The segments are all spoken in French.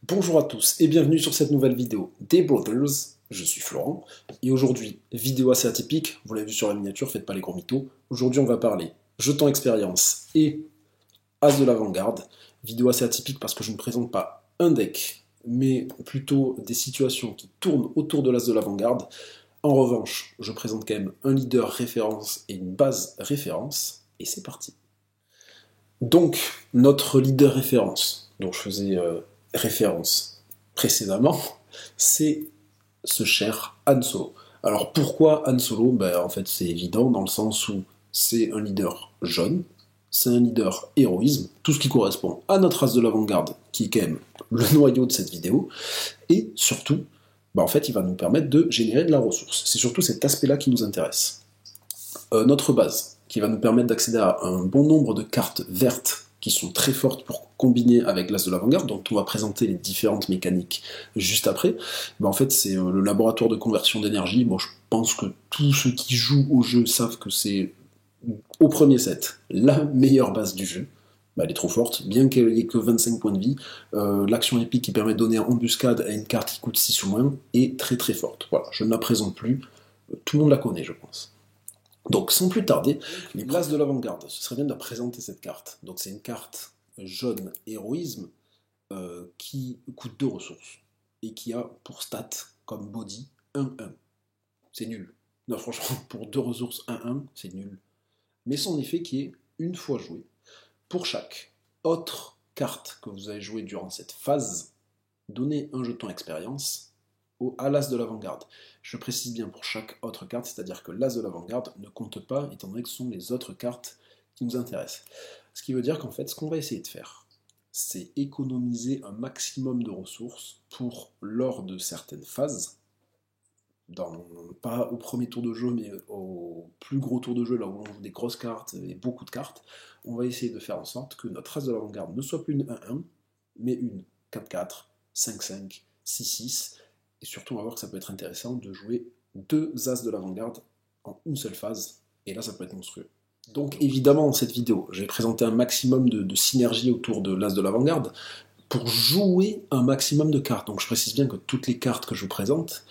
Bonjour à tous et bienvenue sur cette nouvelle vidéo des Brothers. Je suis Florent et aujourd'hui, vidéo assez atypique, vous l'avez vu sur la miniature, faites pas les gros mythos. Aujourd'hui, on va parler jetons expérience et as de l'avant-garde. Vidéo assez atypique parce que je ne présente pas un deck, mais plutôt des situations qui tournent autour de l'as de l'avant-garde. En revanche, je présente quand même un leader référence et une base référence, et c'est parti. Donc, notre leader référence, dont je faisais référence précédemment, c'est ce cher Han Solo. Alors pourquoi Han Solo? En fait, c'est évident dans le sens où c'est un leader jaune, c'est un leader héroïsme, tout ce qui correspond à notre race de l'avant-garde, qui est quand même le noyau de cette vidéo, et surtout, en fait, il va nous permettre de générer de la ressource. C'est surtout cet aspect-là qui nous intéresse. Notre base, qui va nous permettre d'accéder à un bon nombre de cartes vertes qui sont très fortes pour combiner avec l'as de l'avant-garde, dont on va présenter les différentes mécaniques juste après. En fait, c'est le laboratoire de conversion d'énergie. Bon, je pense que tous ceux qui jouent au jeu savent que c'est, au premier set, la meilleure base du jeu. Elle est trop forte, bien qu'elle n'ait que 25 points de vie. L'action épique qui permet de donner embuscade à une carte qui coûte 6 ou moins est très très forte. Voilà, je ne la présente plus. Tout le monde la connaît, je pense. Donc, sans plus tarder, les places de l'avant-garde. Ce serait bien de présenter cette carte. Donc, c'est une carte jaune héroïsme qui coûte 2 ressources et qui a pour stat comme body 1-1. C'est nul. Non, franchement, pour 2 ressources 1-1, c'est nul. Mais son effet qui est, une fois joué, pour chaque autre carte que vous avez jouée durant cette phase, donnez un jeton expérience à l'as de l'avant-garde. Je précise bien pour chaque autre carte, c'est-à-dire que l'as de l'avant-garde ne compte pas, étant donné que ce sont les autres cartes qui nous intéressent. Ce qui veut dire qu'en fait, ce qu'on va essayer de faire, c'est économiser un maximum de ressources pour, lors de certaines phases, pas au premier tour de jeu, mais au plus gros tour de jeu, là où on joue des grosses cartes et beaucoup de cartes, on va essayer de faire en sorte que notre as de l'avant-garde ne soit plus une 1-1, mais une 4-4, 5-5, 6-6, et surtout, on va voir que ça peut être intéressant de jouer 2 as de l'avant-garde en une seule phase, et là, ça peut être monstrueux. Donc, évidemment, dans cette vidéo, j'ai présenté un maximum de synergie autour de l'as de l'avant-garde pour jouer un maximum de cartes. Donc, je précise bien que toutes les cartes que je vous présente,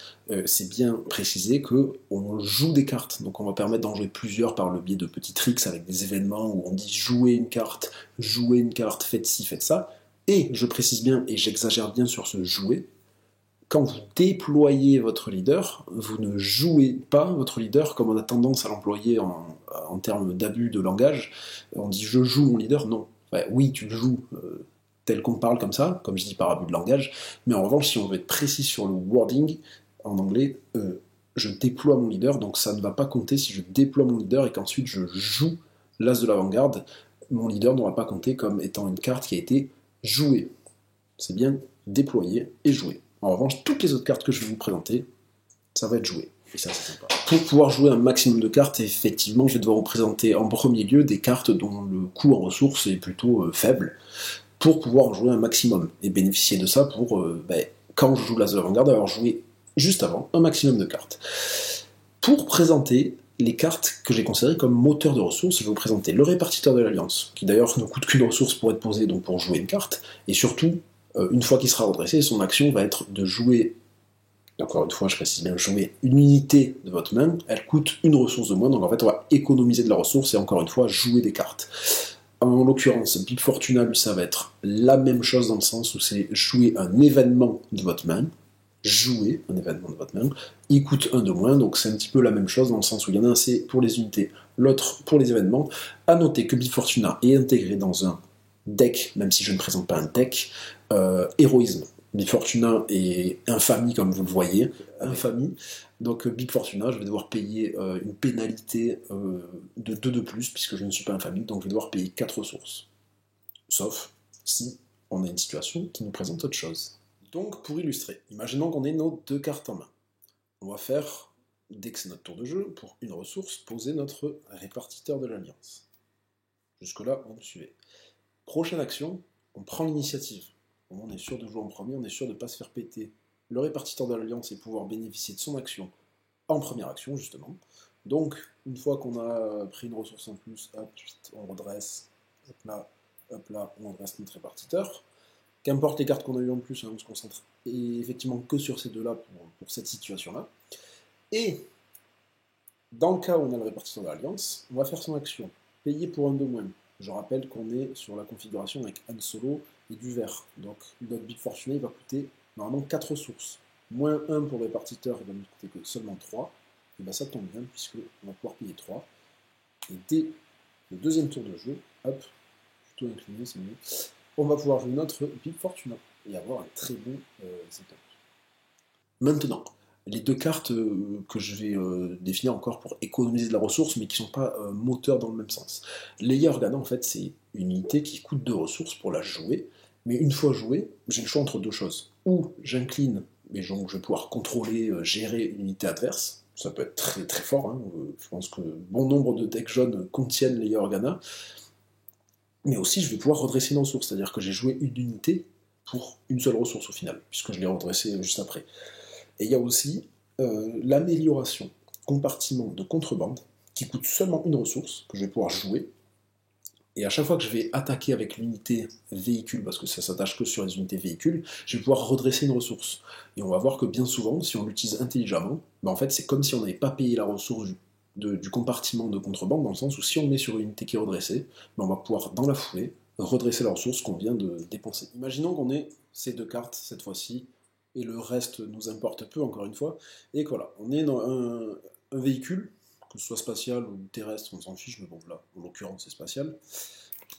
c'est bien précisé qu'on joue des cartes. Donc, on va permettre d'en jouer plusieurs par le biais de petits tricks avec des événements où on dit jouer une carte, faites ci, faites ça. Et je précise bien, et j'exagère bien sur ce jouer, quand vous déployez votre leader, vous ne jouez pas votre leader comme on a tendance à l'employer en termes d'abus de langage. On dit je joue mon leader, non. Oui, tu le joues tel qu'on parle comme ça, comme je dis par abus de langage, mais en revanche, si on veut être précis sur le wording, en anglais, je déploie mon leader, donc ça ne va pas compter si je déploie mon leader et qu'ensuite je joue l'as de l'avant-garde, mon leader n'aura pas compté comme étant une carte qui a été jouée. C'est bien déployé et joué. En revanche, toutes les autres cartes que je vais vous présenter, ça va être joué. Et ça, c'est sympa. Pour pouvoir jouer un maximum de cartes, effectivement, je vais devoir vous présenter en premier lieu des cartes dont le coût en ressources est plutôt faible, pour pouvoir en jouer un maximum, et bénéficier de ça pour, quand je joue l'as de l'avant-garde, avoir joué juste avant un maximum de cartes. Pour présenter les cartes que j'ai considérées comme moteurs de ressources, je vais vous présenter le répartiteur de l'Alliance, qui d'ailleurs ne coûte qu'une ressource pour être posé, donc pour jouer une carte, et surtout, une fois qu'il sera redressé, son action va être de jouer, encore une fois je précise bien, jouer une unité de votre main, elle coûte une ressource de moins, donc en fait on va économiser de la ressource et encore une fois jouer des cartes. En l'occurrence, Big Fortuna, lui, ça va être la même chose dans le sens où c'est jouer un événement de votre main, il coûte un de moins, donc c'est un petit peu la même chose dans le sens où il y en a un c'est pour les unités, l'autre pour les événements. A noter que Big Fortuna est intégré dans un deck, même si je ne présente pas un deck, héroïsme. Big Fortuna et Infamie, comme vous le voyez. Infamie. Donc Big Fortuna, je vais devoir payer une pénalité de 2 de plus, puisque je ne suis pas Infamie, donc je vais devoir payer 4 ressources. Sauf si on a une situation qui nous présente autre chose. Donc pour illustrer, imaginons qu'on ait nos 2 cartes en main. On va faire, dès que c'est notre tour de jeu, pour une ressource, poser notre répartiteur de l'Alliance. Jusque-là, vous me suivez. Prochaine action, on prend l'initiative. On est sûr de jouer en premier, on est sûr de ne pas se faire péter le répartiteur de l'Alliance et pouvoir bénéficier de son action en première action, justement. Donc, une fois qu'on a pris une ressource en plus, hop, on redresse, hop là, on redresse notre répartiteur. Qu'importe les cartes qu'on a eues en plus, hein, on se concentre effectivement que sur ces deux-là pour cette situation-là. Et dans le cas où on a le répartiteur de l'Alliance, on va faire son action. Payer pour un de moins. Je rappelle qu'on est sur la configuration avec Han Solo et du vert. Donc notre Big Fortuné va coûter normalement 4 ressources. Moins 1 pour le répartiteur, il va nous coûter que seulement 3. Et bien ça tombe bien puisqu'on va pouvoir payer 3. Et dès le deuxième tour de jeu, hop, plutôt incliné, c'est mieux, on va pouvoir jouer notre Big Fortuna et avoir un très bon setup. Maintenant, les deux cartes que je vais définir encore pour économiser de la ressource, mais qui ne sont pas moteurs dans le même sens. Leia Organa, en fait, c'est une unité qui coûte 2 ressources pour la jouer, mais une fois jouée, j'ai le choix entre deux choses. Ou j'incline, mais donc je vais pouvoir contrôler, gérer une unité adverse, ça peut être très très fort, hein. Je pense que bon nombre de decks jaunes contiennent Leia Organa, mais aussi je vais pouvoir redresser une ressource, c'est-à-dire que j'ai joué une unité pour une seule ressource au final, puisque je l'ai redressée juste après. Et il y a aussi l'amélioration compartiment de contrebande, qui coûte seulement une ressource, que je vais pouvoir jouer, et à chaque fois que je vais attaquer avec l'unité véhicule, parce que ça s'attache que sur les unités véhicules, je vais pouvoir redresser une ressource. Et on va voir que bien souvent, si on l'utilise intelligemment, ben en fait c'est comme si on n'avait pas payé la ressource du compartiment de contrebande, dans le sens où si on met sur une unité qui est redressée, ben on va pouvoir dans la foulée redresser la ressource qu'on vient de dépenser. Imaginons qu'on ait ces deux cartes cette fois-ci, et le reste nous importe peu encore une fois, et que voilà, on est dans un véhicule, que ce soit spatial ou terrestre, on s'en fiche, mais bon là, en l'occurrence c'est spatial.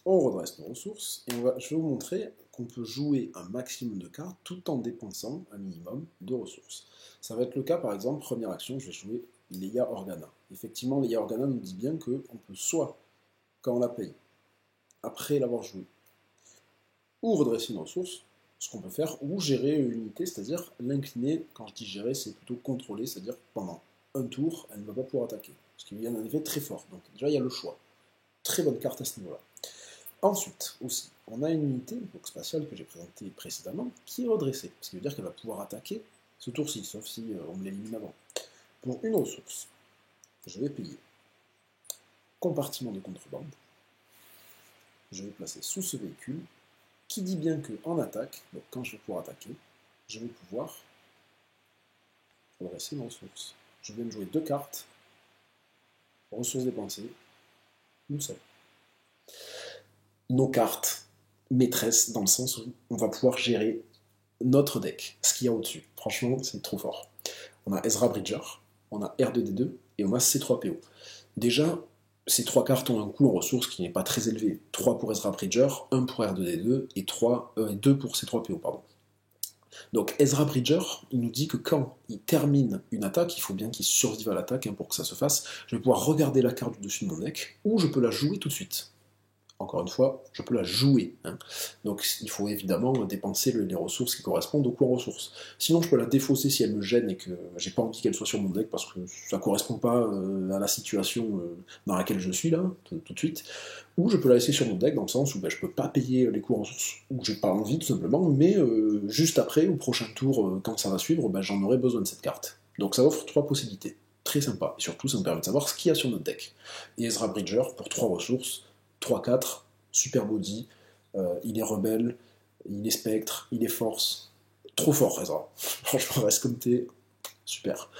On redresse nos ressources, et je vais vous montrer qu'on peut jouer un maximum de cartes tout en dépensant un minimum de ressources. Ça va être le cas par exemple, première action, je vais jouer Leia Organa. Effectivement, Leia Organa nous dit bien qu'on peut soit, quand on la paye, après l'avoir joué, ou redresser une ressource, ce qu'on peut faire, ou gérer une unité, c'est-à-dire l'incliner. Quand je dis gérer, c'est plutôt contrôler, c'est-à-dire pendant un tour, elle ne va pas pouvoir attaquer. Parce qu'il y a un effet très fort. Donc déjà, il y a le choix. Très bonne carte à ce niveau-là. Ensuite, aussi, on a une unité donc spatiale que j'ai présentée précédemment, qui est redressée. Ce qui veut dire qu'elle va pouvoir attaquer ce tour-ci, sauf si on me l'élimine avant. Pour une ressource, je vais payer compartiment de contrebande. Je vais placer sous ce véhicule, qui dit bien qu'en attaque, donc quand je vais pouvoir attaquer, je vais pouvoir redresser une ressource. Je viens de jouer 2 cartes, ressources dépensées, une seule. Nos cartes maîtresses, dans le sens où on va pouvoir gérer notre deck, ce qu'il y a au-dessus. Franchement, c'est trop fort. On a Ezra Bridger, on a R2D2 et on a C3PO. Déjà, ces 3 cartes ont un coût en ressources qui n'est pas très élevé. 3 pour Ezra Bridger, 1 pour R2D2 et 2 pour C3PO, pardon. Donc Ezra Bridger, il nous dit que quand il termine une attaque, il faut bien qu'il survive à l'attaque pour que ça se fasse, je vais pouvoir regarder la carte du dessus de mon deck, ou je peux la jouer tout de suite. Encore une fois, je peux la jouer. Hein. Donc il faut évidemment dépenser les ressources qui correspondent au coût en ressources. Sinon, je peux la défausser si elle me gêne et que j'ai pas envie qu'elle soit sur mon deck parce que ça correspond pas à la situation dans laquelle je suis là, tout de suite. Ou je peux la laisser sur mon deck dans le sens où je peux pas payer les coûts en ressources, ou j'ai pas envie tout simplement, mais juste après, au prochain tour, quand ça va suivre, j'en aurai besoin de cette carte. Donc ça offre 3 possibilités. Très sympa. Et surtout, ça me permet de savoir ce qu'il y a sur notre deck. Et Ezra Bridger, pour 3 ressources, 3-4, super body, il est rebelle, il est spectre, il est force. Trop fort, Ezra. Franchement, reste comme t'es. Super.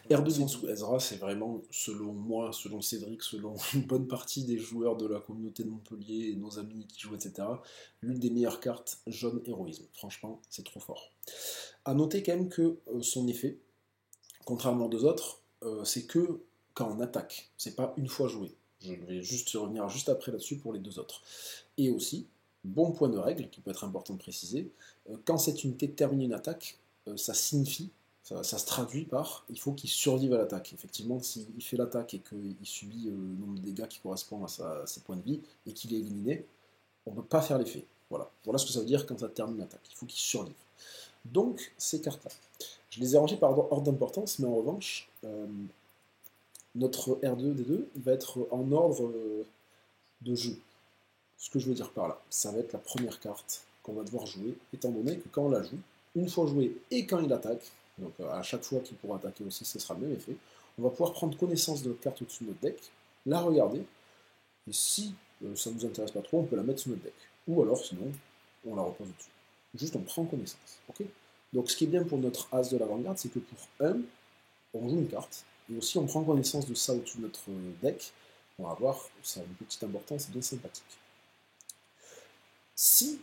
R2 sous Ezra, c'est vraiment, selon moi, selon Cédric, selon une bonne partie des joueurs de la communauté de Montpellier et nos amis qui jouent, etc., l'une des meilleures cartes jaune héroïsme. Franchement, c'est trop fort. A noter quand même que son effet, contrairement aux deux autres, c'est que quand on attaque, c'est pas une fois joué. Je vais juste revenir juste après là-dessus pour les deux autres. Et aussi, bon point de règle, qui peut être important de préciser, quand cette unité termine une attaque, ça signifie, ça se traduit par, il faut qu'il survive à l'attaque. Effectivement, s'il fait l'attaque et qu'il subit le nombre de dégâts qui correspond à ses points de vie, et qu'il est éliminé, on ne peut pas faire l'effet. Voilà ce que ça veut dire quand ça termine l'attaque. Il faut qu'il survive. Donc, ces cartes-là. Je les ai rangées par ordre d'importance, mais en revanche, notre R2D2 il va être en ordre de jeu. Ce que je veux dire par là, ça va être la première carte qu'on va devoir jouer, étant donné que quand on la joue, une fois jouée et quand il attaque, donc à chaque fois qu'il pourra attaquer aussi, ce sera le même effet, on va pouvoir prendre connaissance de notre carte au-dessus de notre deck, la regarder, et si ça ne nous intéresse pas trop, on peut la mettre sous notre deck. Ou alors, sinon, on la repose au-dessus. juste on prend connaissance. Okay, donc ce qui est bien pour notre As de l'avant-garde, c'est que pour 1, on joue une carte, et aussi on prend connaissance de ça au-dessus de notre deck. On va voir, ça a une petite importance bien sympathique. Si,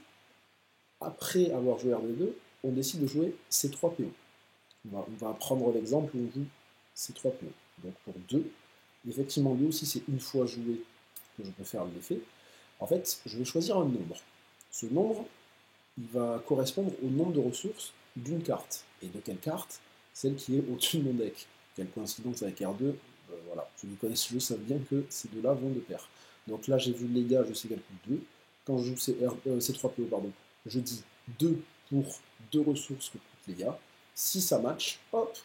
après avoir joué RD2, on décide de jouer C3 PO, on va prendre l'exemple où on joue C3 PO. Donc pour 2, effectivement, lui aussi c'est une fois joué que je peux faire l'effet. En fait, je vais choisir un nombre. Ce nombre, il va correspondre au nombre de ressources d'une carte. Et de quelle carte? Celle qui est au-dessus de mon deck. Quelle coïncidence avec R2, voilà. Ceux qui connaissent le jeu savent bien que ces deux-là vont de pair. Donc là, j'ai vu les gars, je sais calculer 2. Quand je joue C3PO, pardon, je dis 2 pour 2 ressources que coûtent les gars. Si ça match, hop,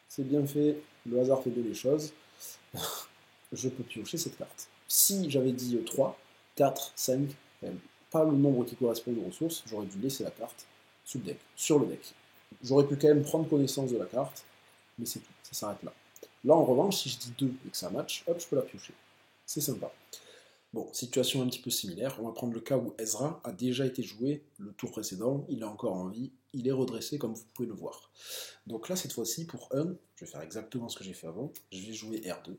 c'est bien fait, le hasard fait bien les choses. Je peux piocher cette carte. Si j'avais dit 3, 4, 5, pas le nombre qui correspond aux ressources, j'aurais dû laisser la carte sous le deck, sur le deck. J'aurais pu quand même prendre connaissance de la carte, mais c'est tout, ça s'arrête là. Là, en revanche, si je dis 2 et que ça match, hop, je peux la piocher. C'est sympa. Bon, situation un petit peu similaire, on va prendre le cas où Ezra a déjà été joué le tour précédent, il est encore en vie, il est redressé comme vous pouvez le voir. Donc là, cette fois-ci, pour 1, je vais faire exactement ce que j'ai fait avant, je vais jouer R2,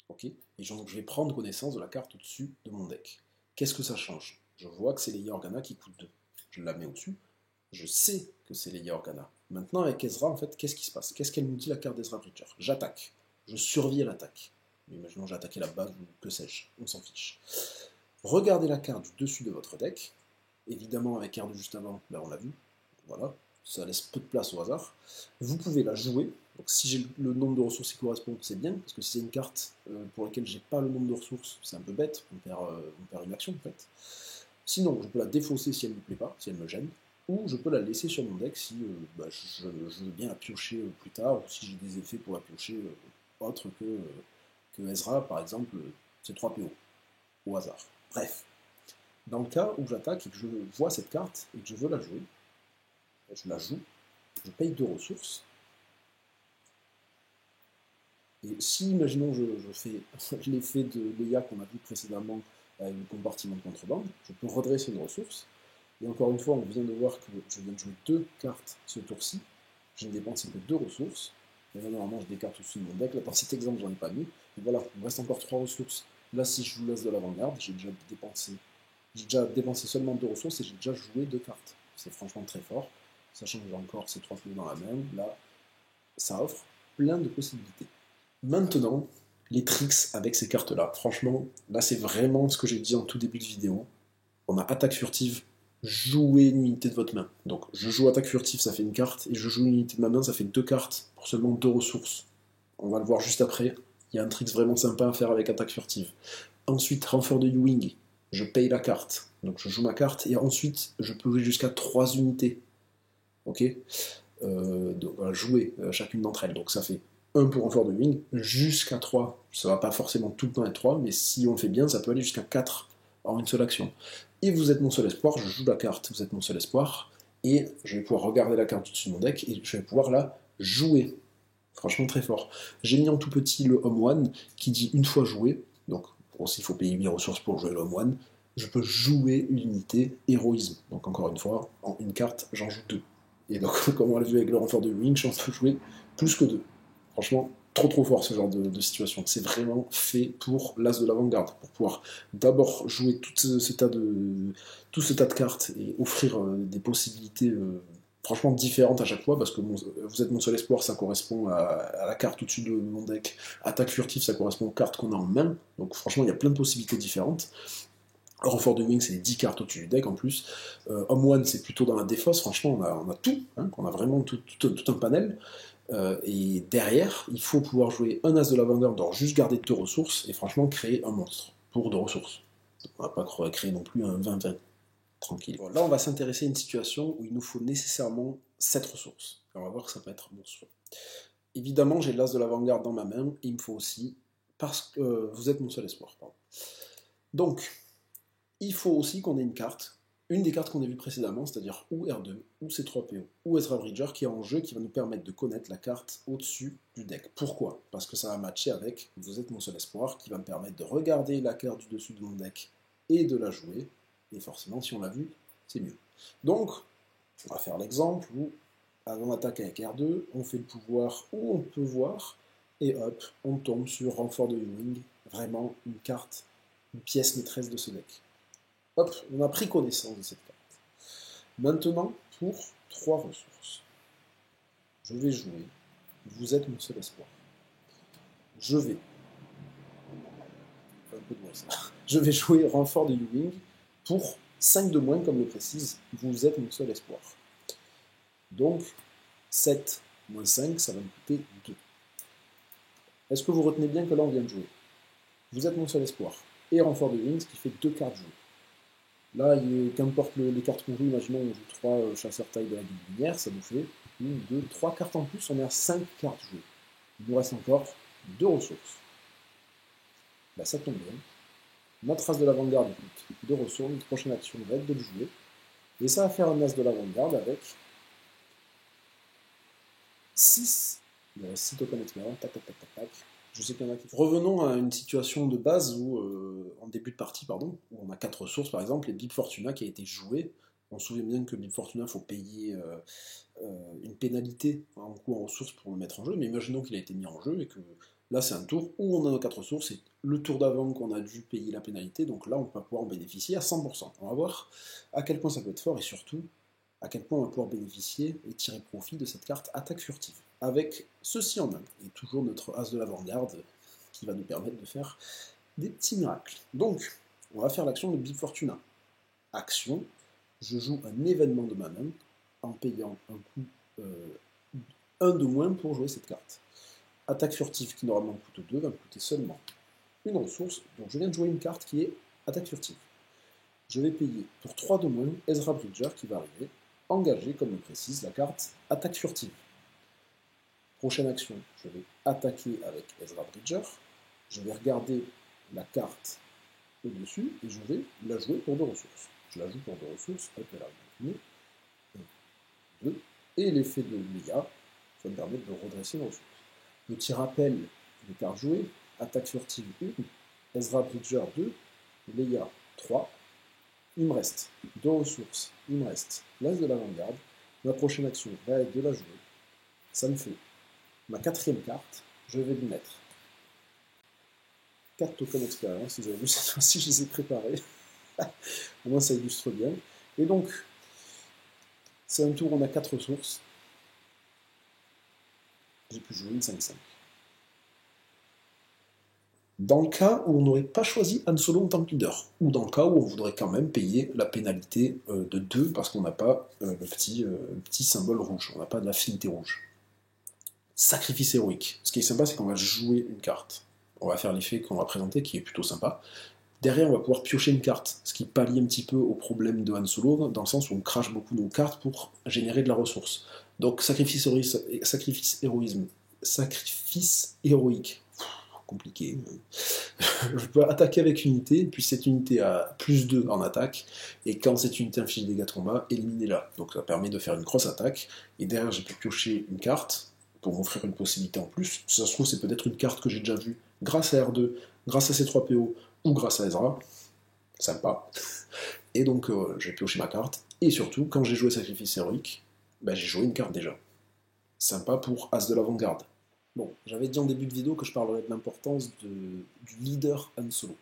ok, et donc je vais prendre connaissance de la carte au-dessus de mon deck. Qu'est-ce que ça change? Je vois que c'est Leia Organa qui coûte 2. Je la mets au-dessus, je sais que c'est Leia Organa. Maintenant, avec Ezra, en fait, qu'est-ce qui se passe? Qu'est-ce qu'elle nous dit, la carte d'Ezra Bridger? J'attaque, je survis à l'attaque. Imaginons j'ai attaqué la base ou que sais-je, on s'en fiche. Regardez la carte du dessus de votre deck. Évidemment, avec R2 juste avant, ben on l'a vu. Voilà, ça laisse peu de place au hasard. Vous pouvez la jouer. Donc si j'ai le nombre de ressources qui correspondent, c'est bien, parce que si c'est une carte pour laquelle j'ai pas le nombre de ressources, c'est un peu bête, on perd une action en fait. Sinon, je peux la défausser si elle ne me plaît pas, si elle me gêne, ou je peux la laisser sur mon deck si je veux bien la piocher plus tard, ou si j'ai des effets pour la piocher autres que Ezra, par exemple, c'est 3 PO, au hasard. Bref, dans le cas où j'attaque et que je vois cette carte et que je veux la jouer, je la joue, je paye 2 ressources, et si, imaginons, je fais l'effet de Leia qu'on a vu précédemment avec le compartiment de contrebande, je peux redresser une ressource, et encore une fois, on vient de voir que je viens de jouer 2 cartes ce tour-ci, je ne dépense que 2 ressources, et là, normalement, je décarte au-dessus de mon deck, là, dans cet exemple, j'en ai pas mis, et voilà, il me reste encore 3 ressources. Là, si je vous laisse de l'avant-garde, j'ai déjà dépensé seulement 2 ressources et j'ai déjà joué 2 cartes. C'est franchement très fort, sachant que j'ai encore ces 3 fléaux dans la main, là, ça offre plein de possibilités. Maintenant, les tricks avec ces cartes-là. Franchement, là c'est vraiment ce que j'ai dit en tout début de vidéo. On a attaque furtive, jouer une unité de votre main. Donc je joue attaque furtive, ça fait une carte, et je joue une unité de ma main, ça fait 2 cartes, pour seulement 2 ressources. On va le voir juste après. Il y a un trick vraiment sympa à faire avec attaque furtive. Ensuite, renfort de Ewing, je paye la carte. Donc je joue ma carte, et ensuite je peux jouer jusqu'à 3 unités. Ok, donc, voilà, jouer chacune d'entre elles. Donc ça fait 1 pour renfort de wing, jusqu'à 3. Ça va pas forcément tout le temps être 3, mais si on le fait bien, ça peut aller jusqu'à 4 en une seule action. Et vous êtes mon seul espoir, je joue la carte, vous êtes mon seul espoir, et je vais pouvoir regarder la carte au-dessus de mon deck, et je vais pouvoir la jouer. Franchement très fort. J'ai mis en tout petit le Home One, qui dit une fois joué, donc aussi il faut payer 8 ressources pour jouer le Home One, je peux jouer une unité héroïsme. Donc encore une fois, en une carte, j'en joue 2. Et donc, comme on l'a vu avec le renfort de Wing, je peux jouer plus que 2. Franchement, trop fort ce genre de situation. C'est vraiment fait pour l'as de l'avant-garde, pour pouvoir d'abord jouer tout ce tas de cartes et offrir des possibilités franchement différentes à chaque fois, parce que vous êtes mon seul espoir, ça correspond à la carte au-dessus de mon deck. Attaque furtive, ça correspond aux cartes qu'on a en main. Donc franchement, il y a plein de possibilités différentes. Renfort de Wing, c'est les 10 cartes au-dessus du deck en plus. Home One, c'est plutôt dans la défausse. Franchement, on a tout. Hein, on a vraiment tout un panel. Et derrière, il faut pouvoir jouer un as de l'avant-garde, donc juste garder 2 ressources, et franchement créer un monstre pour 2 ressources. On va pas créer non plus un 20-20. Tranquille. Bon, là, on va s'intéresser à une situation où il nous faut nécessairement 7 ressources. Et on va voir que ça peut être monstrueux. Évidemment, j'ai l'as de l'avant-garde dans ma main, et il me faut aussi, parce que vous êtes mon seul espoir. Pardon. Donc, il faut aussi qu'on ait une des cartes qu'on a vues précédemment, c'est-à-dire ou R2, ou C3PO, ou Ezra Bridger, qui est en jeu, qui va nous permettre de connaître la carte au-dessus du deck. Pourquoi? Parce que ça va matcher avec Vous êtes mon seul espoir, qui va me permettre de regarder la carte du dessus de mon deck et de la jouer. Et forcément, si on l'a vue, c'est mieux. Donc, On va faire l'exemple où on attaque avec R2, on fait le pouvoir où on peut voir, et hop, on tombe sur renfort de Ewing, vraiment une carte, une pièce maîtresse de ce deck. Hop, on a pris connaissance de cette carte. Maintenant, pour 3 ressources, je vais jouer, vous êtes mon seul espoir. Je vais, un peu de moins ça, je vais jouer renfort de Ewing pour 5 de moins, comme le précise, vous êtes mon seul espoir. Donc, 7 moins 5, ça va me coûter 2. Est-ce que vous retenez bien que là on vient de jouer? Vous êtes mon seul espoir. Et renfort de Ewing, ce qui fait 2 cartes jouées. Là, qu'importe les cartes qu'on joue, imaginons on joue 3 chasseurs taille de la lumière, ça nous fait 1, 2, 3 cartes en plus, on est à 5 cartes jouées. Il nous reste encore 2 ressources. Bah, ça tombe bien. Notre as de l'avant-garde coûte 2 ressources, notre prochaine action va être de le jouer. Et ça va faire un as de l'avant-garde avec 6. Il reste 6 tokens d'expérience, tac, tac, tac, tac, tac. Je sais qu'il y en a qui... Revenons à une situation de base où, en début de partie, pardon, où on a 4 ressources par exemple, et Bib Fortuna qui a été joué. On se souvient bien que Bib Fortuna, il faut payer une pénalité en coût en ressources pour le mettre en jeu, mais imaginons qu'il a été mis en jeu et que là c'est un tour où on a nos 4 ressources, et le tour d'avant qu'on a dû payer la pénalité, donc là on va pouvoir en bénéficier à 100%. On va voir à quel point ça peut être fort et surtout à quel point on va pouvoir bénéficier et tirer profit de cette carte attaque furtive. Avec ceci en main, et toujours notre as de l'avant-garde qui va nous permettre de faire des petits miracles. Donc, on va faire l'action de Bib Fortuna. Action, je joue un événement de ma main en payant un coût 1 de moins pour jouer cette carte. Attaque furtive qui normalement coûte 2 va me coûter seulement une ressource, donc je viens de jouer une carte qui est attaque furtive. Je vais payer pour 3 de moins Ezra Bridger qui va arriver, engager, comme le précise, la carte attaque furtive. Prochaine action, je vais attaquer avec Ezra Bridger, je vais regarder la carte au-dessus et je vais la jouer pour 2 ressources. Je la joue pour 2 ressources, hop, elle arrive 1, 2, et l'effet de Leia, ça me permet de redresser mes ressources. Petit rappel des cartes jouées, attaque furtive 1, Ezra Bridger 2, Leia 3, il me reste 2 ressources, il me reste l'as de l'avant-garde, ma prochaine action va être de la jouer, ça me fait ma 4e carte, je vais lui mettre 4 tokens d'expérience, vous avez vu cette fois-ci je les ai préparés, au moins ça illustre bien, et donc c'est un tour où on a 4 ressources, j'ai pu jouer une 5-5. Dans le cas où on n'aurait pas choisi Han Solo en tant que leader, ou dans le cas où on voudrait quand même payer la pénalité de 2 parce qu'on n'a pas le petit symbole rouge, on n'a pas de l'affinité rouge. Sacrifice héroïque. Ce qui est sympa, c'est qu'on va jouer une carte. On va faire l'effet qu'on va présenter, qui est plutôt sympa. Derrière, on va pouvoir piocher une carte, ce qui pallie un petit peu au problème de Han Solo, dans le sens où on crache beaucoup nos cartes pour générer de la ressource. Donc, sacrifice héroïque. Compliqué. Je peux attaquer avec une unité, puis cette unité a plus 2 en attaque, et quand cette unité inflige des dégâts de combat, éliminez-la. Donc ça permet de faire une grosse attaque, et derrière j'ai pu piocher une carte, pour m'offrir une possibilité en plus. Si ça se trouve, c'est peut-être une carte que j'ai déjà vue grâce à R2, grâce à C3PO, ou grâce à Ezra. Sympa. Et donc j'ai pioché ma carte, et surtout, quand j'ai joué Sacrifice Héroïque, ben, j'ai joué une carte déjà. Sympa pour As de l'avant-garde. Bon, j'avais dit en début de vidéo que je parlerais de l'importance du leader Han Solo.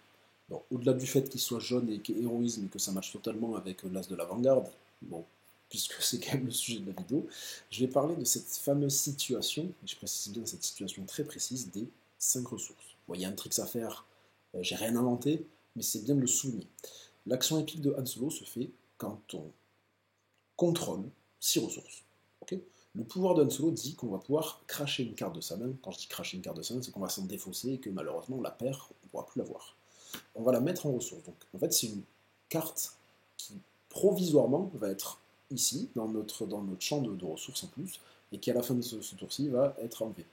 Bon, au-delà du fait qu'il soit jeune et qu'il ait héroïsme et que ça matche totalement avec l'as de l'avant-garde, bon, puisque c'est quand même le sujet de la vidéo, je vais parler de cette fameuse situation, et je précise bien cette situation très précise, des 5 ressources. Bon, il y a un trick à faire, j'ai rien inventé, mais c'est bien de le souligner. L'action épique de Han Solo se fait quand on contrôle 6 ressources. Okay, le pouvoir de Han Solo dit qu'on va pouvoir cracher une carte de sa main. Quand je dis cracher une carte de sa main, c'est qu'on va s'en défausser et que malheureusement on la perd, on ne pourra plus la voir. On va la mettre en ressources. Donc en fait c'est une carte qui provisoirement va être ici, dans notre champ de ressources en plus, et qui à la fin de ce tour-ci va être enlevée.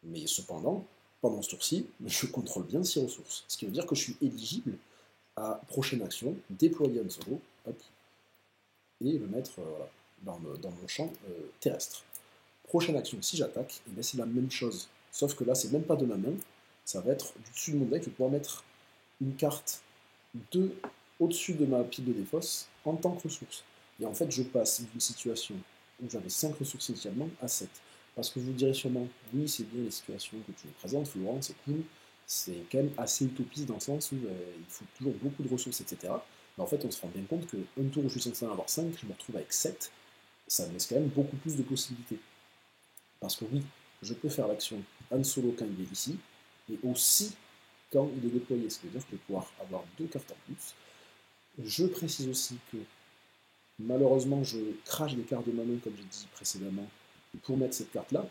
Mais cependant, pendant ce tour-ci, je contrôle bien 6 ressources. Ce qui veut dire que je suis éligible à prochaine action, déployer Han Solo, hop, et le mettre voilà, dans mon champ terrestre. Prochaine action, si j'attaque, eh c'est la même chose. Sauf que là, c'est même pas de ma main, ça va être du dessus de mon deck, je vais pouvoir mettre une carte au-dessus de ma pile de défausse en tant que ressource. Et en fait, je passe d'une situation où j'avais 5 ressources initialement à 7. Parce que vous direz sûrement, oui, c'est bien les situations que tu nous présentes, Florent, c'est cool, c'est quand même assez utopiste dans le sens où il faut toujours beaucoup de ressources, etc. Mais en fait, on se rend bien compte qu'un tour où je suis censé en avoir 5, je me retrouve avec 7, ça me laisse quand même beaucoup plus de possibilités. Parce que oui, je peux faire l'action Han Solo quand il est ici, et aussi quand il est déployé, ce qui veut dire que je vais pouvoir avoir 2 cartes en plus. Je précise aussi que malheureusement je crache des cartes de ma main, comme j'ai dit précédemment, pour mettre cette carte-là.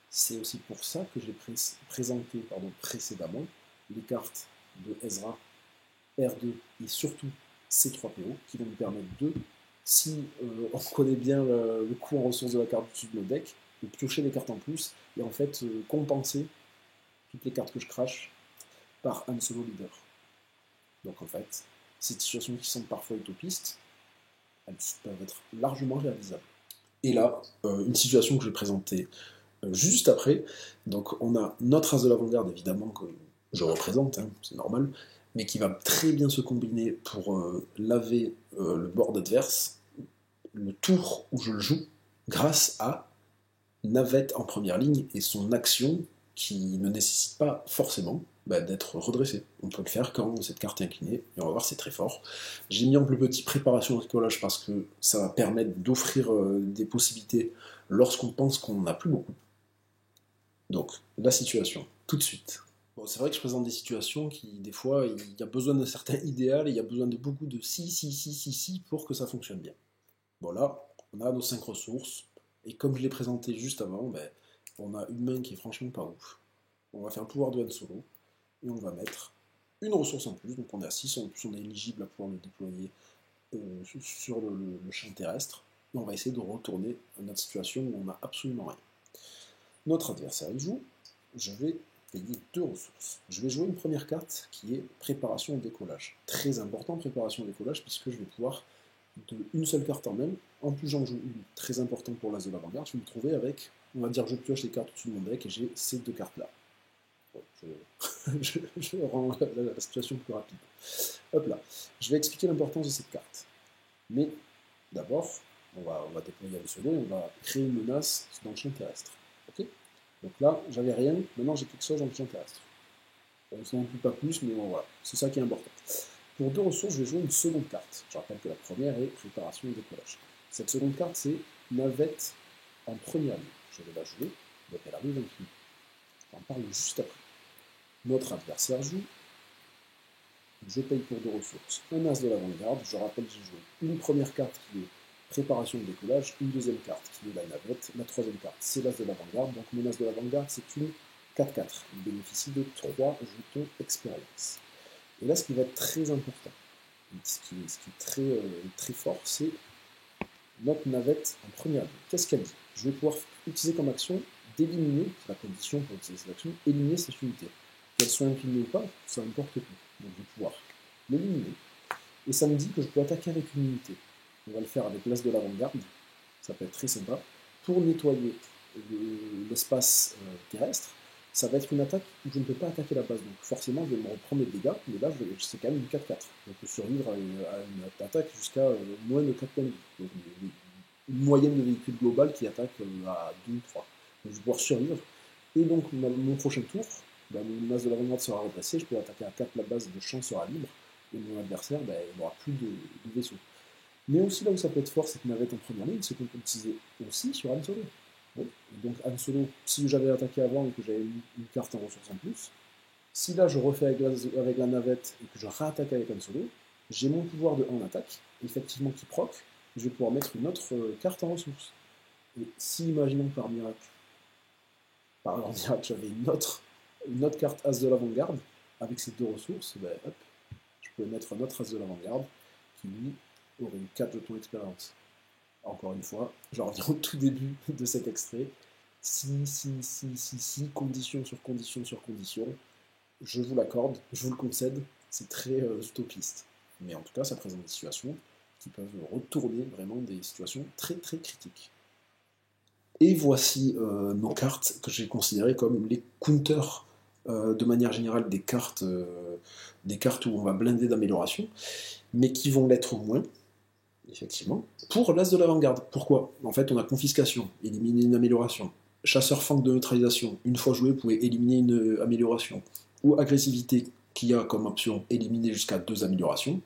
C'est aussi pour ça que j'ai présenté précédemment les cartes de Ezra, R2 et surtout C3PO, qui vont nous permettre de, si on connaît bien le coût en ressources de la carte dessus de notre deck, de piocher des cartes en plus et en fait compenser toutes les cartes que je crache par un solo leader. Donc en fait, ces situations qui sont parfois utopistes, elles peuvent être largement réalisables. Et là, une situation que je vais présenter juste après, donc on a notre as de l'avant-garde évidemment que je représente, hein, c'est normal, mais qui va très bien se combiner pour laver le board adverse le tour où je le joue grâce à Navette en première ligne et son action qui ne nécessite pas forcément d'être redressée. On peut le faire quand cette carte est inclinée, et on va voir, c'est très fort. J'ai mis en plus petit préparation au bricolage parce que ça va permettre d'offrir des possibilités lorsqu'on pense qu'on n'a plus beaucoup. Donc, la situation, tout de suite. Bon, c'est vrai que je présente des situations qui, des fois, il y a besoin d'un certain idéal et il y a besoin de beaucoup de si pour que ça fonctionne bien. Bon, là, on a nos 5 ressources, et comme je l'ai présenté juste avant, on a une main qui est franchement pas ouf. On va faire le pouvoir de Han Solo, et on va mettre une ressource en plus, donc on est à 6, en plus on est éligible à pouvoir le déployer sur le champ terrestre, et on va essayer de retourner à notre situation où on n'a absolument rien. Notre adversaire il joue, je vais payer 2 ressources. Je vais jouer une première carte qui est préparation au décollage. Très important, préparation au décollage, puisque je vais pouvoir, de une seule carte en même, en plus j'en joue une très importante pour l'as de l'avant-garde, je vais me trouver avec, on va dire, je pioche les cartes au-dessus de mon deck et j'ai ces 2 cartes-là. Bon, je rends la situation plus rapide. Hop là, je vais expliquer l'importance de cette carte. Mais d'abord, on va déployer un solo et on va créer une menace dans le champ terrestre. Ok. Donc là, j'avais rien, maintenant j'ai quelque chose dans le champ terrestre. On ne s'en occupe pas plus, mais bon, voilà, c'est ça qui est important. Pour 2 ressources, je vais jouer une seconde carte. Je rappelle que la première est préparation et décollage. Cette seconde carte, c'est navette en première ligne. Je vais la jouer, donc elle arrive inclus. On en parle juste après. Notre adversaire joue. Je paye pour 2 ressources. Un as de l'avant-garde. Je rappelle que j'ai joué une première carte qui est préparation de décollage, une deuxième carte qui est la navette, la troisième carte c'est l'as de l'avant-garde. Donc mon as de l'avant-garde, c'est une 4-4. Il bénéficie de 3 jetons expérience. Et là, ce qui va être très important, ce qui est très fort, c'est notre navette en première ligne. Qu'est-ce qu'elle dit? Je vais pouvoir utiliser comme action d'éliminer, c'est la condition pour utiliser cette action, éliminer cette unité. Qu'elle soit inclinée ou pas, ça n'importe plus. Donc je vais pouvoir l'éliminer. Et ça me dit que je peux attaquer avec une unité. On va le faire avec l'as de l'avant-garde, ça peut être très sympa. Pour nettoyer l'espace terrestre, ça va être une attaque où je ne peux pas attaquer la base. Donc forcément, je vais me reprendre les dégâts, mais là, c'est quand même une 4-4. On peut survivre à une attaque jusqu'à moins de 4 points de vie. Donc une moyenne de véhicule global qui attaque à 2 ou 3. Donc je vais pouvoir survivre. Et donc, mon prochain tour, mon as de l'avant-garde sera replacé, je peux attaquer à 4, la base de champ sera libre, et mon adversaire, il n'aura plus de vaisseau. Mais aussi là où ça peut être fort, cette navette en première ligne, c'est qu'on peut l'utiliser aussi sur Han Solo. Bon. Donc Han Solo, si j'avais attaqué avant et que j'avais une carte en ressources en plus, si là je refais avec la navette et que je réattaque avec Han Solo, j'ai mon pouvoir de 1 attaque, effectivement qui proc, je vais pouvoir mettre une autre carte en ressources. Et si, imaginons par miracle, j'avais une autre carte as de l'avant-garde, avec ces 2 ressources, hop, je peux mettre un autre as de l'avant-garde qui lui aurait eu 4 jetons d'expérience. Encore une fois, je reviens au tout début de cet extrait. Si, condition sur condition sur condition, je vous l'accorde, je vous le concède, c'est très utopiste. Mais en tout cas, ça présente des situations qui peuvent retourner vraiment des situations très très critiques. Et voici nos cartes que j'ai considérées comme les counters de manière générale des cartes où on va blinder d'amélioration, mais qui vont l'être moins. effectivement, pour l'as de l'avant-garde. Pourquoi? En fait, on a confiscation, éliminer une amélioration. Chasseur fang de neutralisation, une fois joué, vous pouvez éliminer une amélioration. Ou agressivité, qui a comme option éliminer jusqu'à 2 améliorations.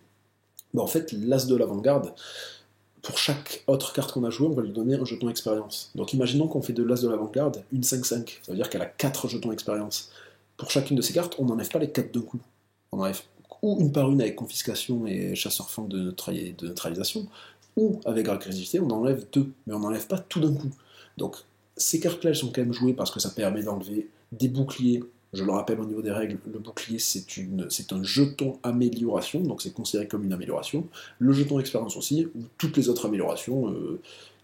Ben, en fait, l'as de l'avant-garde, pour chaque autre carte qu'on a jouée, on va lui donner un jeton expérience. Donc imaginons qu'on fait de l'as de l'avant-garde une 5-5, ça veut dire qu'elle a 4 jetons expérience. Pour chacune de ces cartes, on n'enlève pas les 4 d'un coup. On enlève ou une par une avec confiscation et chasseur fang de neutralisation, ou avec agressivité, on enlève 2, mais on n'enlève pas tout d'un coup. Donc ces cartes-là, elles sont quand même jouées parce que ça permet d'enlever des boucliers. Je le rappelle au niveau des règles, le bouclier c'est un jeton amélioration, donc c'est considéré comme une amélioration. Le jeton expérience aussi, ou toutes les autres améliorations,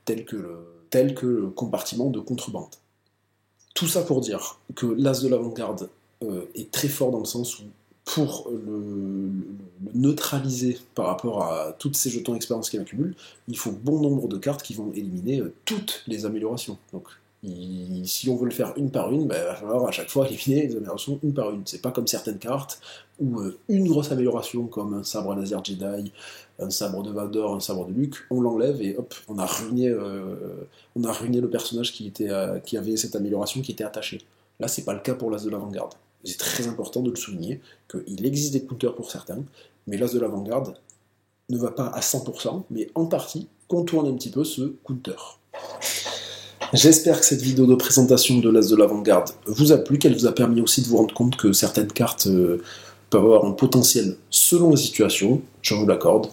telles que le compartiment de contrebande. Tout ça pour dire que l'as de l'avant-garde est très fort dans le sens où, pour le neutraliser par rapport à toutes ces jetons expérience qu'il accumule, il faut bon nombre de cartes qui vont éliminer toutes les améliorations. Donc, si on veut le faire une par une, il va falloir à chaque fois éliminer les améliorations une par une. C'est pas comme certaines cartes où une grosse amélioration comme un sabre laser Jedi, un sabre de Vador, un sabre de Luke, on l'enlève et hop, on a ruiné le personnage qui avait cette amélioration qui était attaché. Là, c'est pas le cas pour l'as de l'avant-garde. C'est très important de le souligner, qu'il existe des counters pour certains, mais l'as de l'avant-garde ne va pas à 100%, mais en partie contourne un petit peu ce counter. J'espère que cette vidéo de présentation de l'as de l'avant-garde vous a plu, qu'elle vous a permis aussi de vous rendre compte que certaines cartes peuvent avoir un potentiel selon les situations, je vous l'accorde.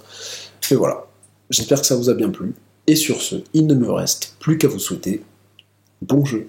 Et voilà, j'espère que ça vous a bien plu, et sur ce, il ne me reste plus qu'à vous souhaiter bon jeu.